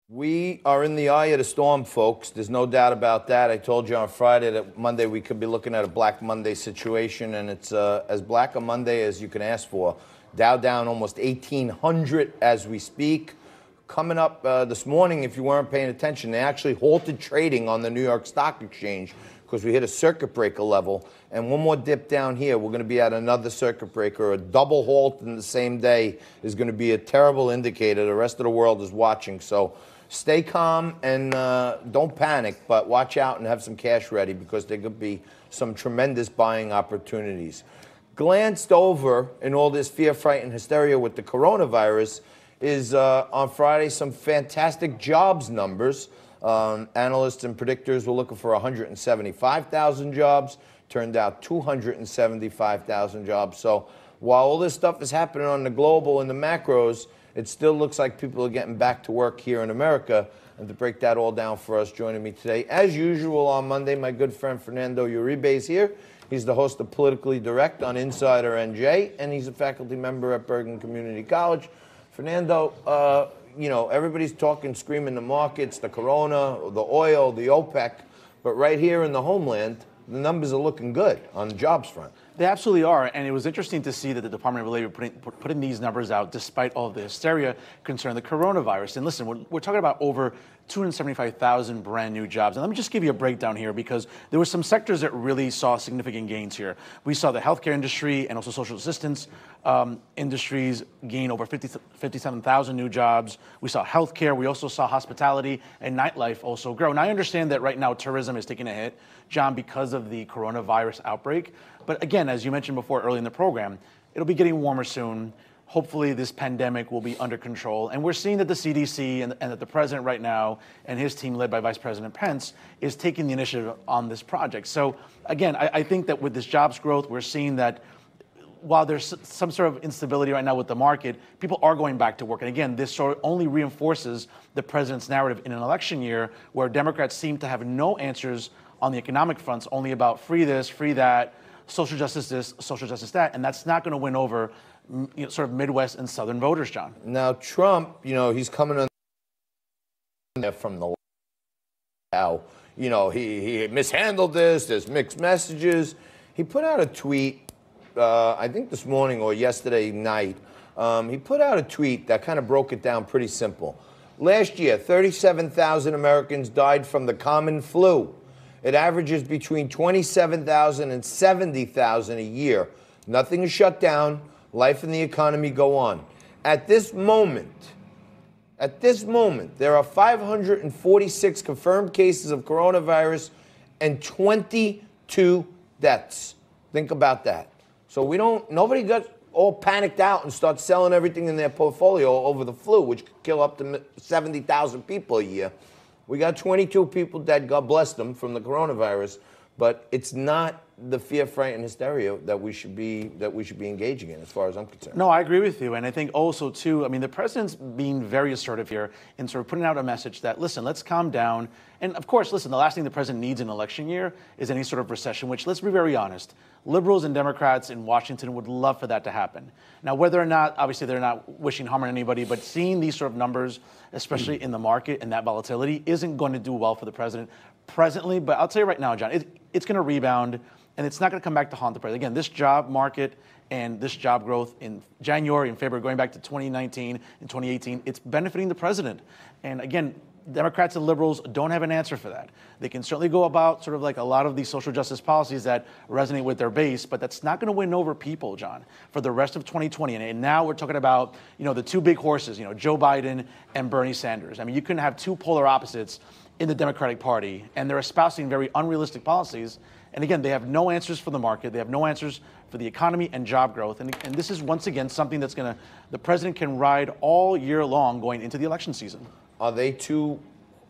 We are in the eye of the storm, folks. There's no doubt about that. I told you on Friday that Monday we could be looking at a Black Monday situation, and it's as black a Monday as you can ask for. Dow down almost 1,800 as we speak. Coming up this morning, if you weren't paying attention, they actually halted trading on the New York Stock Exchange because we hit a circuit breaker level. And one more dip down here, we're going to be at another circuit breaker. A double halt in the same day is going to be a terrible indicator. The rest of the world is watching. So stay calm and don't panic, but watch out and have some cash ready because there could be some tremendous buying opportunities. Glanced over in all this fear, fright, and hysteria with the coronavirus is on Friday some fantastic jobs numbers. Analysts and predictors were looking for 175,000 jobs. Turned out 275,000 jobs. So while all this stuff is happening on the global and the macros, it still looks like people are getting back to work here in America. And to break that all down for us, joining me today, as usual on Monday, my good friend Fernando Uribe is here. He's the host of Politically Direct on Insider NJ, and he's a faculty member at Bergen Community College. Fernando, you know, everybody's talking, screaming the markets, the corona, the oil, the OPEC, but right here in the homeland, the numbers are looking good on the jobs front. They absolutely are, and it was interesting to see that the Department of Labor putting these numbers out despite all of the hysteria concerning the coronavirus. And listen, we're talking about over 275,000 brand new jobs. And let me just give you a breakdown here because there were some sectors that really saw significant gains here. We saw the healthcare industry and also social assistance industries gain over 57,000 new jobs. We saw healthcare. We also saw hospitality and nightlife also grow. And I understand that right now tourism is taking a hit, John, because of the coronavirus outbreak. But again, as you mentioned before early in the program, it'll be getting warmer soon. Hopefully this pandemic will be under control. And we're seeing that the CDC and that the president right now and his team led by Vice President Pence is taking the initiative on this project. So again, I think that with this jobs growth, we're seeing that while there's some sort of instability right now with the market, people are going back to work. And again, this sort of only reinforces the president's narrative in an election year where Democrats seem to have no answers on the economic fronts, only about free this, free that, social justice this, social justice that. And that's not going to win over sort of Midwest and Southern voters, John. Now, Trump, you know, he's coming on there from the how, you know, he mishandled this, there's mixed messages. He put out a tweet, I think this morning or yesterday night. He put out a tweet that kind of broke it down pretty simple. Last year, 37,000 Americans died from the common flu. It averages between 27,000 and 70,000 a year. Nothing is shut down. Life and the economy go on. At this moment, there are 546 confirmed cases of coronavirus and 22 deaths. Think about that. So nobody got all panicked out and start selling everything in their portfolio over the flu, which could kill up to 70,000 people a year. We got 22 people dead, God bless them, from the coronavirus, but it's not the fear, fright, and hysteria that we should be engaging in, as far as I'm concerned. No, I agree with you, and I think also too. I mean, the president's being very assertive here in sort of putting out a message that listen, let's calm down. And of course, listen, the last thing the president needs in an election year is any sort of recession. Which, let's be very honest, liberals and Democrats in Washington would love for that to happen. Now, whether or not, obviously, they're not wishing harm on anybody, but seeing these sort of numbers, especially in the market and that volatility, isn't going to do well for the president presently. But I'll tell you right now, John, it's going to rebound. And it's not going to come back to haunt the president. Again, this job market and this job growth in January and February, going back to 2019 and 2018, it's benefiting the president. And again, Democrats and liberals don't have an answer for that. They can certainly go about sort of like a lot of these social justice policies that resonate with their base, but that's not going to win over people, John, for the rest of 2020. And now we're talking about, you know, the two big horses, you know, Joe Biden and Bernie Sanders. I mean, you couldn't have two polar opposites in the Democratic Party, and they're espousing very unrealistic policies. And again, they have no answers for the market. They have no answers for the economy and job growth. And this is, once again, something that's the president can ride all year long going into the election season. Are they two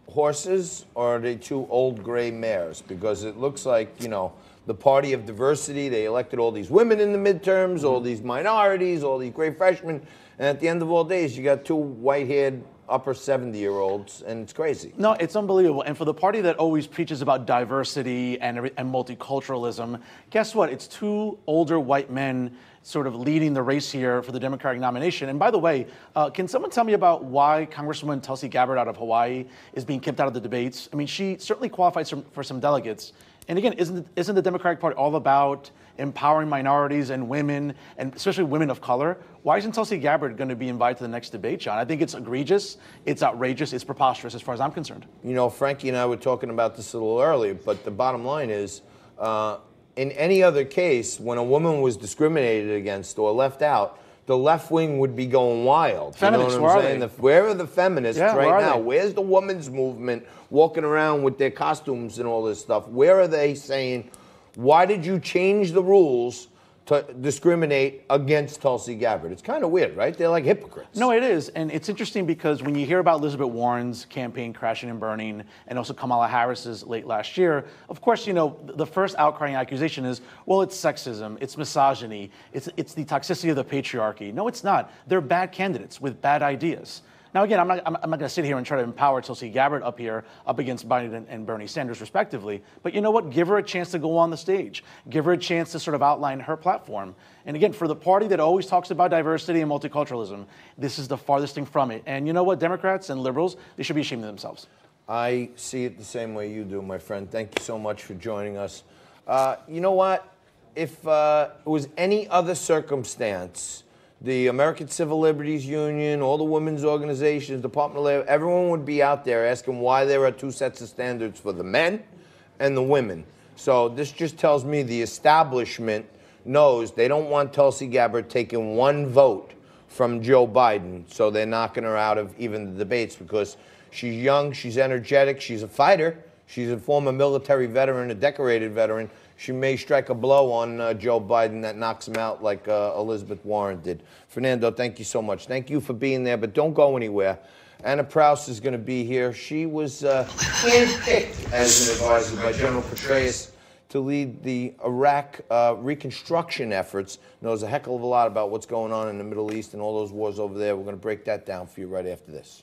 horses or are they two old gray mares? Because it looks like, you know, the party of diversity, they elected all these women in the midterms, all these minorities, all these great freshmen. And at the end of all days, you got two white-haired upper 70-year-olds, and it's crazy. No, it's unbelievable. And for the party that always preaches about diversity and multiculturalism, guess what? It's two older white men sort of leading the race here for the Democratic nomination. And by the way, can someone tell me about why Congresswoman Tulsi Gabbard out of Hawaii is being kept out of the debates? I mean, she certainly qualifies for some delegates. And again, isn't the Democratic Party all about empowering minorities and women, and especially women of color? Why isn't Tulsi Gabbard going to be invited to the next debate, John? I think it's egregious, it's outrageous, it's preposterous as far as I'm concerned. You know, Frankie and I were talking about this a little earlier, but the bottom line is, in any other case, when a woman was discriminated against or left out, the left wing would be going wild. Feminists, you know what I'm saying? Where are the feminists right now? They? Where's the women's movement walking around with their costumes and all this stuff? Where are they saying, why did you change the rules to discriminate against Tulsi Gabbard? It's kind of weird, right? They're like hypocrites. No, it is. And it's interesting because when you hear about Elizabeth Warren's campaign crashing and burning, and also Kamala Harris's late last year, of course, you know, the first outcrying accusation is, well, it's sexism, it's misogyny, it's the toxicity of the patriarchy. No, it's not. They're bad candidates with bad ideas. Now, again, I'm not going to sit here and try to empower Tulsi Gabbard up against Biden and Bernie Sanders, respectively. But you know what? Give her a chance to go on the stage. Give her a chance to sort of outline her platform. And again, for the party that always talks about diversity and multiculturalism, this is the farthest thing from it. And you know what? Democrats and liberals, they should be ashamed of themselves. I see it the same way you do, my friend. Thank you so much for joining us. You know what? If it was any other circumstance, the American Civil Liberties Union, all the women's organizations, Department of Labor, everyone would be out there asking why there are two sets of standards for the men and the women. So this just tells me the establishment knows they don't want Tulsi Gabbard taking one vote from Joe Biden, so they're knocking her out of even the debates because she's young, she's energetic, she's a fighter, she's a former military veteran, a decorated veteran. She may strike a blow on Joe Biden that knocks him out like Elizabeth Warren did. Fernando, thank you so much. Thank you for being there, but don't go anywhere. Anna Proust is going to be here. She was handpicked as an advisor by General Petraeus to lead the Iraq reconstruction efforts. Knows a heck of a lot about what's going on in the Middle East and all those wars over there. We're going to break that down for you right after this.